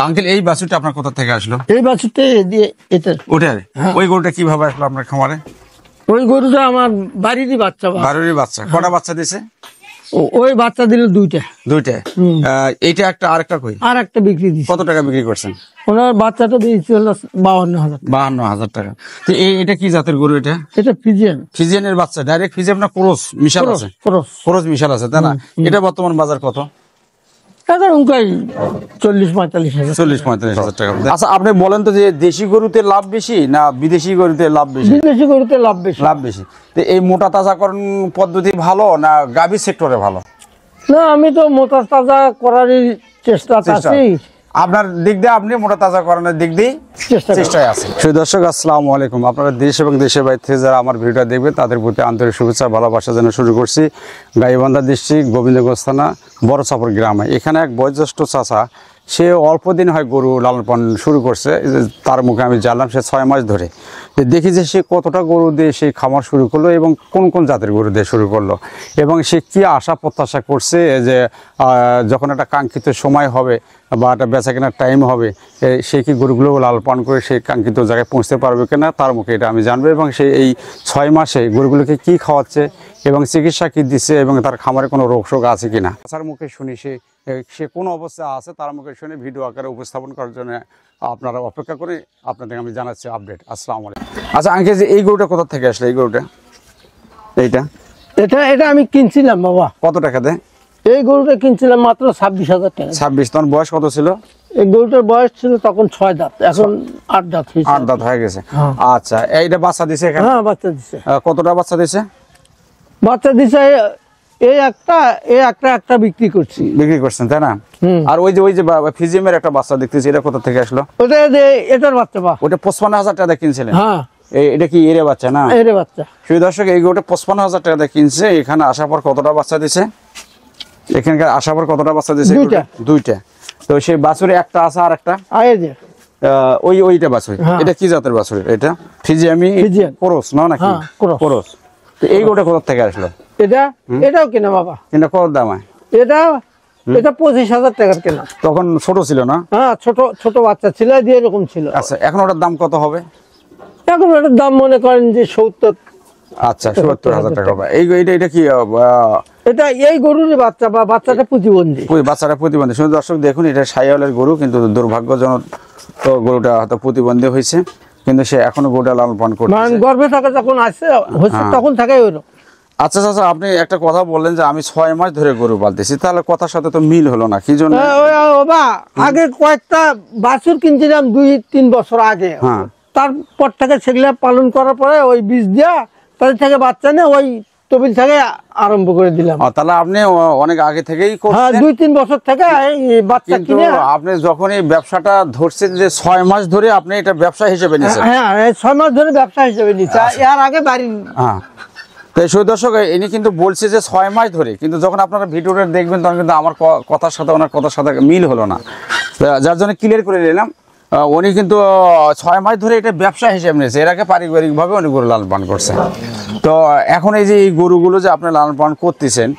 Uncle এই বাছুরটা আপনার কোথা থেকে আসলো? এই বাছুরটা দিয়ে এটা ওটার ওই গরুটা কিভাবে আসলো আপনার খামারে? ওই গরুটা আমার বাড়িরই বাচ্চা। বাড়িরই বাচ্চা। কটা বাচ্চা দিছে? ওই বাচ্চা দিল দুইটা। এইটা একটা আরেকটা কই? আর একটা বিক্রি দিচ্ছে। কত টাকা বিক্রি করছেন? ওনার বাচ্চাটা দিয়েছি হলো 52,000। 52,000 টাকা। তো এটা কি জাতের গরু? এটা ফিজিয়ান। ফিজিয়ানের বাচ্চা ডাইরেক্ট ফিজিয়ান না ক্রস মিশাল আছে? ক্রস মিশাল আছে তাই না? এটা বর্তমান বাজার কত? 40-45,000 টাকা। আচ্ছা আপনি বলেন তো যে দেশি গরুতে লাভ বেশি না বিদেশি গরুতে লাভ বেশি? বিদেশি গরুতে লাভ বেশি। তো এই মোটা তাজাকরণ পদ্ধতি ভালো না গাভী সেক্টরে ভালো? না, আমি তো মোটা তাজা করারই চেষ্টা আছি। আপনার দিক দিয়ে আপনি মোটা তাজা করানোর দিক দিয়ে চেষ্টায় আছে। দর্শক আসসালামু আলাইকুম। আপনারা দেশ এবং দেশের বাইরে থেকে যারা আমার ভিডিওটা দেখবেন তাদের প্রতি আন্তরিক শুভেচ্ছা ভালোবাসা জানিয়ে শুরু করছি গাইবান্ধা ডিস্ট্রিক্ট গোবিন্দগঞ্জ থানা বড়চাপড় গ্রামে। এখানে এক বয়োজ্যেষ্ঠ চাচা, সে অল্প দিন হয় গরু লালন পালন শুরু করছে। তার মুখে আমি জানলাম সে 6 মাস ধরে। দেখি যে সে কতটা গরু দিয়ে সেই খামার শুরু করলো এবং কোন কোন জাতের গরু দিয়ে শুরু করলো এবং সে কি আশা প্রত্যাশা করছে যে যখন একটা কাঙ্ক্ষিত সময় হবে বা একটা বেচা কেনার টাইম হবে সে কি গরুগুলো লালন পালন করে সেই কাঙ্ক্ষিত জায়গায় পৌঁছতে পারবে কিনা, তার মুখে এটা আমি জানবো। এবং সে এই 6 মাসে গরুগুলোকে কি খাওয়াচ্ছে এবং চিকিৎসা কি দিচ্ছে এবং তার খামারে কোনো রোগ শোক আছে কিনা তার মুখে শুনি সে কোন অবস্থায় আছে তার মুখে শুনে ভিডিও আকারে উপস্থাপন করার জন্য আপনারা অপেক্ষা করে আপনাদের আমি জানাচ্ছি আপডেট। আসসালামু আলাইকুম। আচ্ছা আঙ্কেল, যে এই গরুটা কোথা থেকে আসলে? এই গরুটা এটা আমি কিনছিলাম বাবা। কত টাকা দেয়? এই গরুটা কিনছিলাম মাত্র 26,000 টাকা। 26? তখন বয়স কত ছিল? এই গরুটার বয়স ছিল তখন 6 দাঁত, এখন 8 দাঁত হয়েছে। 8 দাঁত হয়ে গেছে। আচ্ছা, এইটা বাচ্চা দিছে এখানে? হ্যাঁ, বাচ্চা দিছে। কতটা বাচ্চা দিছে? বাচ্চা দিছে এই একটা বিক্রি করছেন তাই না? আর ওই যে ফিজিয়ামের একটা বাচ্চা দেখতেছি, এটা কোথা থেকে আসলো? এটার বাচ্চা বা ওটা 55,000 টাকা কিনছিলেন? হ্যাঁ। এটা কি এর বাচ্চা না? এর বাচ্চা। সেই দর্শক এই গরুটা 55,000 টাকা কিনছে। এখানে আসার পর কতটা বাচ্চা দিছে? এখানকার আসার পর কতটা বাচ্চা দিছে? দুইটা। তো সেই বাছুরে একটা আছে আর একটা ওইটা বাছুর। এটা কি জাতের বাছুর? এটা ফিজিয়ান ক্রস না নাকি? ক্রস। তো এই গরুটা কোথা থেকে আসলো? এটাও কেনা বাবা। কিনা কত দাম? এটা 25,000 টাকার কেনা। তখন ছোট ছিল না? হ্যাঁ, ছোট বাচ্চা ছিল, দিয়ে এরকম ছিল। আচ্ছা, এখন ওটার দাম কত হবে? এখন ওটার দাম মনে করেন যে 70। আচ্ছা, 70,000 টাকা হবে। এটা কি এটা এই গরুর বাচ্চা বা বাচ্চাটা প্রতিবন্ধী? বাচ্চাটা প্রতিবন্ধী। শুধু দর্শক দেখুন, এটা শাহিওয়ালের গরু, কিন্তু দুর্ভাগ্যজনক তো গরুটা হয়তো প্রতিবন্ধী হয়েছে, কিন্তু সে এখনো গরুটা লালন পালন করছে। মানে গর্ভে থাকা যখন আসছে তখন থাকে ওই। আচ্ছা চাচা, আপনি একটা কথা বললেন যে আমি 6 মাস ধরে গরু পালতেছি, তাহলে কথার সাথে তো মিল হলো না, কি জন্য? আগে কয়েকটা বাছুর কিনছিলাম 2-3 বছর আগে। তারপর থেকে সেগুলা পালন করার পরে ওই বীজ দিয়া তাদের থেকে বাচ্চা নিয়ে ওই তবিল থেকে আরম্ভ করে দিলাম। তাহলে আপনি অনেক আগে থেকেই করছেন? হ্যাঁ, 2-3 বছর থেকে বাচ্চা কিনে। আপনি যখন এই ব্যবসাটা ধরছেন যে 6 মাস ধরে আপনি এটা ব্যবসা হিসেবে নিয়েছেন? হ্যাঁ, 6 মাস ধরে ব্যবসা হিসেবে নিয়েছি। এর আগে বাড়ি। তাই সেই দর্শক ইনি কিন্তু বলছে যে 6 মাস ধরে, কিন্তু যখন আপনারা ভিডিওটা দেখবেন তখন কিন্তু আমার কথার সাথে ওনার কথার সাথে মিল হলো না, যার জন্য ক্লিয়ার করে নিলাম। উনি কিন্তু 6 মাস ধরে এটা ব্যবসা হিসেবে নিয়েছে, এর আগে পারিবারিকভাবে উনি গরু লালন পালন করছে। তো এখন এই যে এই গরুগুলো যে আপনি লালন পালন করতেছেন,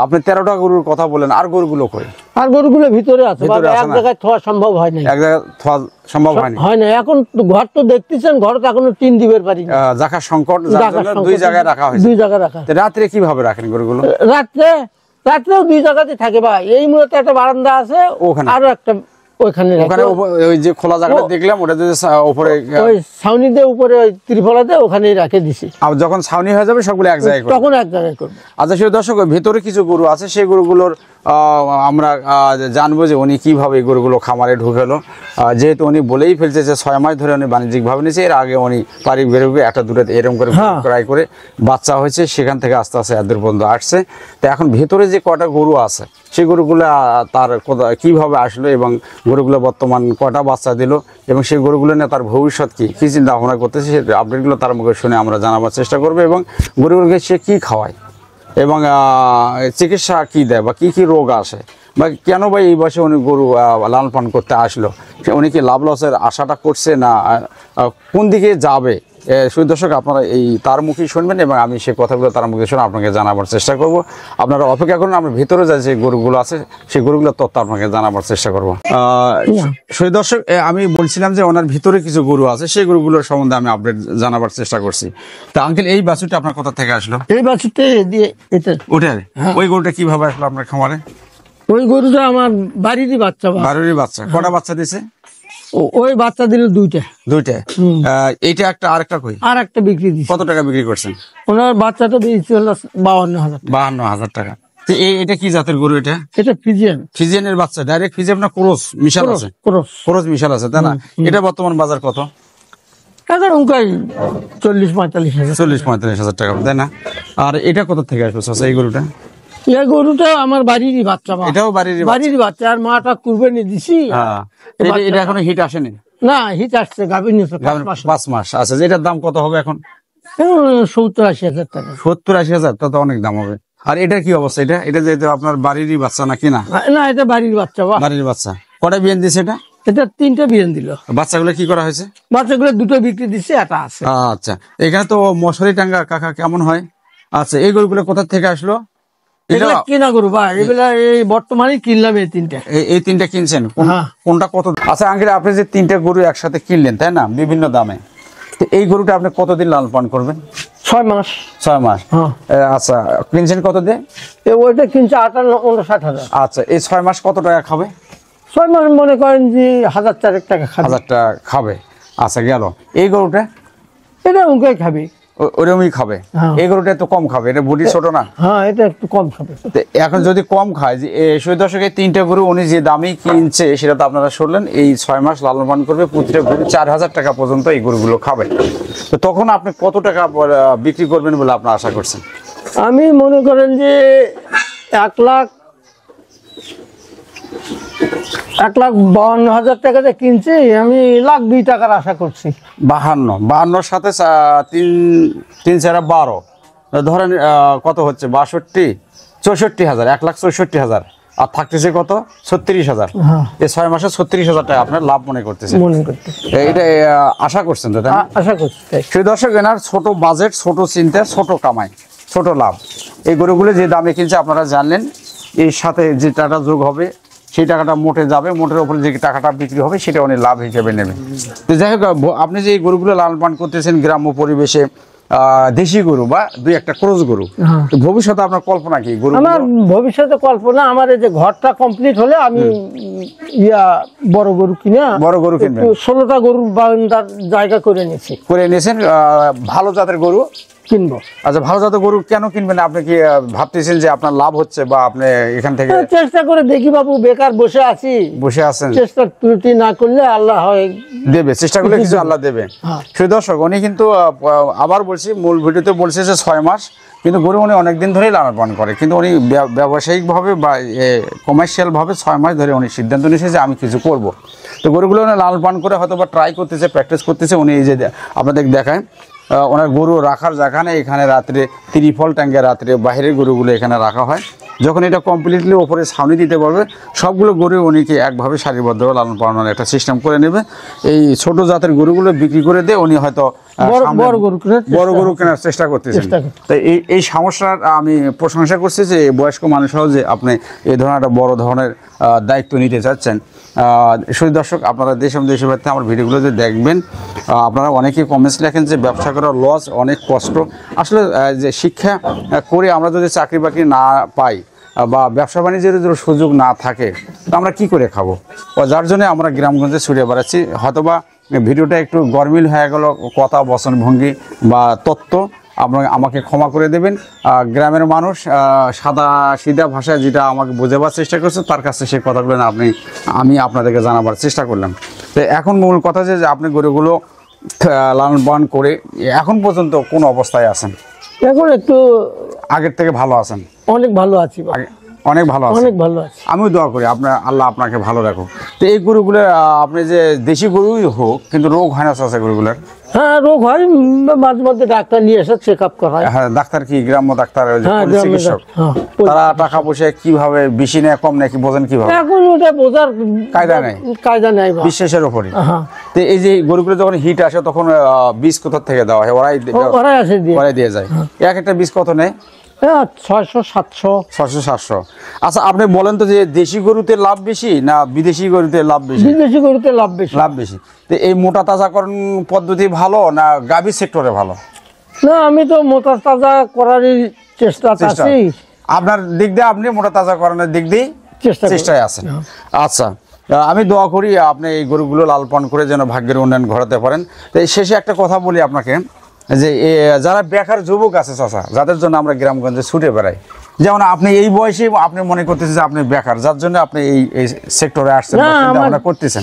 আপনি 13টা গরুর কথা বলেন, আর গরুগুলো কই? আর গরুগুলো ভিতরে আছে, এক জায়গায় থোয়া সম্ভব হয় না। এক জায়গায় থোয়া সম্ভব হয় না। এখন ঘর তো দেখতেছেন, ঘর তো এখনো টিন দিবের পারি না, জায়গা সংকট, যার জন্য 2 জায়গায় রাখা হয়েছে। 2 জায়গায় রাখা। রাত্রে কিভাবে রাখেন গরুগুলো? রাত্রেও 2 জায়গাতে থাকে ভাই। এই মূলত একটা বারান্দা আছে, ওখানে আরো একটা ওখানে ওই যে খোলা জায়গাটা দেখলাম, ওটা যদি উপরে ওই ছাউনি দিয়ে উপরে ওই ত্রিফলা দিয়ে ওখানেই রেখে দিছি। আর যখন ছাউনি হয়ে যাবে সবগুলো এক জায়গায় তখন এক জায়গায় করব। আচ্ছা সেই দর্শক, ভিতরে কিছু গরু আছে, সেই গরুগুলোর আমরা জানবো যে উনি কিভাবে এই গরুগুলো খামারে ঢুকেলো। যেহেতু উনি বলেই ফেলছে যে 6 মাস ধরে উনি বাণিজ্যিকভাবে নিয়েছে, এর আগে উনি পারিবারিকভাবে একটা দুটো এরকম করে ক্রয় করে বাচ্চা হয়েছে, সেখান থেকে আস্তে আস্তে এদের পর্যন্ত আসছে। তো এখন ভেতরে যে কটা গরু আছে সেই গরুগুলো তার কিভাবে আসলো এবং গরুগুলো বর্তমান কটা বাচ্চা দিল এবং সেই গরুগুলো নিয়ে তার ভবিষ্যৎ কি চিন্তা ভাবনা করতেছে, সেই আপডেটগুলো তার মুখে শুনে আমরা জানাবার চেষ্টা করবো এবং গরুগুলোকে সে কী খাওয়ায় এবং চিকিৎসা কি দেয় বা কি রোগ আসে বা কেন বা এই বয়সে উনি গরু লালন পালন করতে আসলো, উনি কি লাভ লসের আশাটা করছে না কোন দিকে যাবে শুধু দর্শক আপনারা এই তার মুখেই শুনবেন এবং আমি সেই কথাগুলো তার মুখে শুনে আপনাকে জানাবার চেষ্টা করব। আপনারা অপেক্ষা করুন, আমরা ভিতরে যে গরুগুলো আছে সেই গরুগুলোর তথ্য আপনাকে জানাবার চেষ্টা করবো। শুধু দর্শক আমি বলছিলাম যে ওনার ভিতরে কিছু গরু আছে, সেই গরুগুলোর সম্বন্ধে আমি আপডেট জানাবার চেষ্টা করছি। তা আঙ্কেল, এই বাছুরটা আপনার কোথা থেকে আসলো? এই বাছুরটা দিয়ে এটা ওটা ওই গরুটা কিভাবে আসলো আপনার খামারে? ওই গরুটা আমার বাড়িরই বাচ্চা। বাড়িরই বাচ্চা? কটা বাচ্চা দিছে? ওই বাচ্চা দিল দুইটা। এইটা একটা, আরেকটা কই? আর একটা বিক্রি দিচ্ছে। কত টাকা বিক্রি করছেন? ওনার বাচ্চাটা দিয়েছে হলো 52,000। 52,000 টাকা। এটা কি জাতের গরু? এটা ফিজিয়ান। ফিজিয়ানের বাচ্চা? ডাইরেক্ট ফিজিয়ান না ক্রস মিশাল আছে? ক্রস মিশাল আছে, তাই না? এটা বর্তমান বাজার কত? 40-45,000 টাকা, তাই না? আর এটা কোথা থেকে আসবে এই গরুটা? এই গরুটা আমার বাড়িরই বাচ্চা। এটাও বাড়ির বাচ্চা। আর মাটা কুরবানি দিছি। এটা এখনো হিট আসেনি? না, হিট আসছে, গাভীর নিচে 5 মাস। আচ্ছা, এটার দাম কত হবে এখন? 70-80,000 টাকা। 70-80,000? তা তো অনেক দাম হবে। আর এটার কি অবস্থা? এটা যেহেতু আপনার বাড়িরই বাচ্চা নাকি? না, এটা বাড়ির বাচ্চা। বাড়ির বাচ্চা। কটা বিয়ান দিছে এটা? এটা 3টা বিয়ান দিল। বাচ্চাগুলো কি করা হয়েছে? বাচ্চাগুলো 2টো বিক্রি দিচ্ছে, এটা আছে। আচ্ছা, এখানে তো মশারি টাঙ্গা কাকা কেমন হয়? আচ্ছা, এই গরুগুলো কোথা থেকে আসলো? কিনা গরু ভাই, এগুলা এই বর্তমানে কিনলাম। এই 3টা কিনছেন? কোনটা কত? আচ্ছা আঙ্কেল, আপনি যে 3টা গরু একসাথে কিনলেন, তাই না, বিভিন্ন দামে, এই গরুটা আপনি কতদিন লালন পালন করবেন? 6 মাস। 6 মাস। আচ্ছা, কিনছেন কত দিয়ে? ওইটা কিনছে 58-59,000। আচ্ছা, এই 6 মাস কত টাকা খাবে? 6 মাস মনে করেন যে 1,004 টাকা খাবে। 1000 টাকা খাবে। আচ্ছা, গেল। এই গরুটা? এটা উনকাই খাবে। ওরকমই খাবে? এই গরুটা তো কম খাবে, এটা বডি ছোট না? হ্যাঁ, এটা একটু কম খাবে। এখন যদি কম খায়, যে 60 দশকে 3টা গরু উনি যে দামই কিনছে সেটা তো আপনারা শুনলেন। এই 6 মাস লালন পালন করবে, প্রতিটা গরু 4,000 টাকা পর্যন্ত এই গরুগুলো খাবে। তো তখন আপনি কত টাকা বিক্রি করবেন বলে আপনি আশা করছেন? আমি মনে করেন যে 1,52,000 টাকাতে কিনছি, আমি 1,02,000 টাকার আশা করছি। 52 সাথে 3-4-12 ধরেন কত হচ্ছে? 62-64,000, 1,64,000। আর থাকতেছে কত? 36,000। এই 6 মাসে 36,000 টাকা আপনার লাভ মনে করতেছেন? এটা আশা করছেন তো? আশা করছি। সেই দর্শক, এনার ছোট বাজেট, ছোট চিন্তা, ছোট কামাই, ছোট লাভ। এই গরুগুলো যে দামে কিনছে আপনারা জানলেন। এর সাথে যে টাকা যোগ হবে সেই টাকাটা মোটে যাবে, মোটের উপরে যে টাকাটা বিক্রি হবে সেটা উনি লাভ হিসেবে নেবে। তো যাই হোক, আপনি যে এই গরুগুলো লালন পালন করতেছেন গ্রাম্য পরিবেশে, দেশি গরু বা 2-1টা ক্রস গরু, ভবিষ্যতে আপনার কল্পনা কি? আমার ভবিষ্যতে কল্পনা, আমার এই যে ঘরটা কমপ্লিট হলে আমি বড় গরু কিনবেন। 16টা গরুর জায়গা করে নিয়েছেন। ভালো জাতের গরু কিনবো। আচ্ছা, ভালো জাতের গরু কেন কিনবেন? আপনি কি ভাবতেছেন যে আপনার লাভ হচ্ছে বা আপনি এখান থেকে? চেষ্টা করে দেখি বাবু, বেকার বসে আছেন, চেষ্টা ত্রুটি না করলে আল্লাহ হয় দেবে, চেষ্টা করলে কিছু আল্লাহ দেবে। সেই দর্শক, উনি কিন্তু আবার বলছি, মূল ভিডিওতে বলছে যে 6 মাস, কিন্তু গরু উনি অনেকদিন ধরেই লালন পালন করে, কিন্তু উনি ব্যবসায়িকভাবে বা কমার্শিয়াল ভাবে 6 মাস ধরে উনি সিদ্ধান্ত নিয়েছে যে আমি কিছু করব। তো গরুগুলো উনি লালন পালন করে হয়তো বা ট্রাই করতেছে, প্র্যাকটিস করতেছে। উনি এই যে আপনাদের দেখায়, ওনার গরু রাখার জায়গা নেই, এখানে রাত্রে ত্রিফল ট্যাঙ্কে রাত্রে বাইরের গরুগুলো এখানে রাখা হয়। যখন এটা কমপ্লিটলি ওপরে ছাউনি দিতে পারবে, সবগুলো গরু উনিকে একভাবে সারিবদ্ধভাবে লালন পালনের একটা সিস্টেম করে নেবে। এই ছোট জাতের গরুগুলো বিক্রি করে দিয়ে উনি হয়তো বড় গরু কেনার চেষ্টা করতেছেন। তাই এই সমস্যার আমি প্রশংসা করছি যে বয়স্ক মানুষরাও যে আপনি এই ধরনের একটা বড় ধরনের দায়িত্ব নিতে চাচ্ছেন। শুধু দর্শক, আপনারা দেশ এবং দেশের বাইরে আমার ভিডিওগুলো যে দেখবেন, আপনারা অনেকেই কমেন্টস লেখেন যে ব্যবসা করার লস, অনেক কষ্ট। আসলে যে শিক্ষা করে আমরা যদি চাকরি বাকরি না পাই বা ব্যবসা বাণিজ্যের যদি সুযোগ না থাকে, তো আমরা কি করে খাবো? যার জন্য আমরা গ্রামগঞ্জে ছড়িয়ে বেড়াচ্ছি। হয়তোবা ভিডিওটা একটু গরমিল হয়ে গেল, কথা বচনভঙ্গি বা তত্ত্ব, আমাকে ক্ষমা করে দেবেন। গ্রামের মানুষ সাদা সিধা ভাষায় যেটা আমাকে বোঝাবার চেষ্টা করছে, তার কাছে সেই কথাগুলো আমি আপনাদেরকে জানাবার চেষ্টা করলাম। তো এখন মূল কথা যে আপনি গরুগুলো লালন পালন করে এখন পর্যন্ত কোন অবস্থায় আছেন? এখন একটু আগের থেকে ভালো আছেন? অনেক ভালো আছি, অনেক ভালো আছি। আমিও দোয়া করি আল্লাহ আপনাকে ভালো রাখো। তো এই গরুগুলো আপনি যে দেশি গরুই হোক, কিন্তু রোগ হয় না চাচা গরুগুলোর? হ্যাঁ, রোগ হয়, মাঝে মধ্যে ডাক্তার নিয়ে এসে চেক আপ করা হয়। হ্যাঁ, ডাক্তার কি গ্রাম্য ডাক্তার চিকিৎসক? তারা টাকা পয়সা কিভাবে বেশি নেয় কম নাকি বোঝেন কিভাবে? এখন ওটা বোঝার কায়দা নাই, বিশ্বাসের উপরে। তো এই যে গরুগুলো যখন হিট আসে তখন বীজ কোথা থেকে দেওয়া হয়? ওরাই আছে দিয়ে ওরাই দিয়ে যায়। এক একটা বীজ কত নেয়? 600 700 600 700। আচ্ছা আপনি বলেন তো যে দেশি গরুতে লাভ বেশি না বিদেশি গরুতে লাভ বেশি? বিদেশি গরুতে লাভ বেশি। লাভ বেশি। তো এই মোটা তাজাকরণ পদ্ধতি ভালো না গাভী সেক্টরে ভালো? না, আমি তো মোটা তাজা করারই চেষ্টা আছি। আপনার দিক দিয়ে আপনি মোটা তাজাকরণের দিক দিয়ে চেষ্টায় আছেন। আচ্ছা, আমি দোয়া করি আপনি এই গরুগুলো লাল পালন করে যেন ভাগ্যের উন্নয়ন ঘটাতে পারেন। তো এই শেষে একটা কথা বলি আপনাকে, যে যারা বেকার যুবক আছে চাচা, যাদের জন্য আমরা গ্রামগঞ্জে ছুটে বেড়াই, যেমন আপনি এই বয়সে আপনি মনে করতেছেন যে আপনি বেকার, যার জন্য আপনি এই সেক্টরে আসছেন, চিন্তা ভাবনা করতেছেন।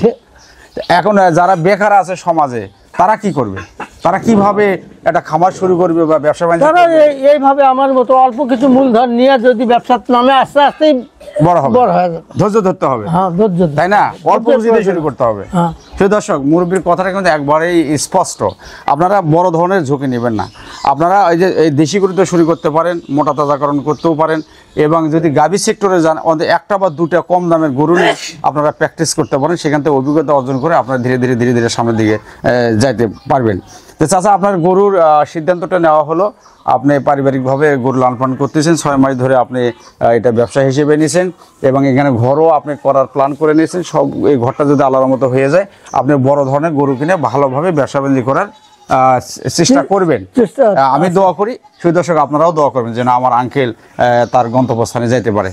এখন যারা বেকার আছে সমাজে, তারা কি করবে? তারা কিভাবে একটা খামার শুরু করবে বা ব্যবসা বাণিজ্য তারা করবে? এইভাবে আমার মতো অল্প কিছু মূলধন নিয়ে যদি ব্যবসার নামে আস্তে আস্তে বড় হবে, বড় হয়ে যাবে। ধৈর্য ধরতে হবে, হ্যাঁ, ধৈর্য ধরে। তাই না? অল্প পুঁজি দিয়ে শুরু করতে হবে। হ্যাঁ। প্রিয় দর্শক, মুরব্বীর কথাটা কিন্তু একবারেই স্পষ্ট। আপনারা বড় ধরনের ঝুঁকি নেবেন না। আপনারা এই দেশি গরুতে শুরু করতে পারেন, মোটা তাজাকরণ করতেও পারেন, এবং যদি গাভী সেক্টরে যান অন্তত একটা বা দুটা কম দামের গরু নিয়ে আপনারা প্র্যাকটিস করতে পারেন। সেখান থেকে অভিজ্ঞতা অর্জন করে আপনারা ধীরে ধীরে সামনের দিকে যাইতে পারবেন। তো চাচা, আপনার গরুর সিদ্ধান্তটা নেওয়া হলো, আপনি পারিবারিকভাবে গরু লালন পালন করতেছেন, 6 মাস ধরে আপনি এটা ব্যবসা হিসেবে নিয়েছেন, এবং এখানে ঘরও আপনি করার প্ল্যান করে নিয়েছেন। সব এই ঘরটা যদি আল্লাহর মতো হয়ে যায়, আপনি বড় ধরনের গরু কিনে ভালোভাবে ব্যবসা বাণিজ্য করার চেষ্টা করবেন। আমি দোয়া করি, সুদর্শক আপনারাও দোয়া করবেন যেন আমার আঙ্কেল তার গন্তব্যস্থানে যাইতে পারে।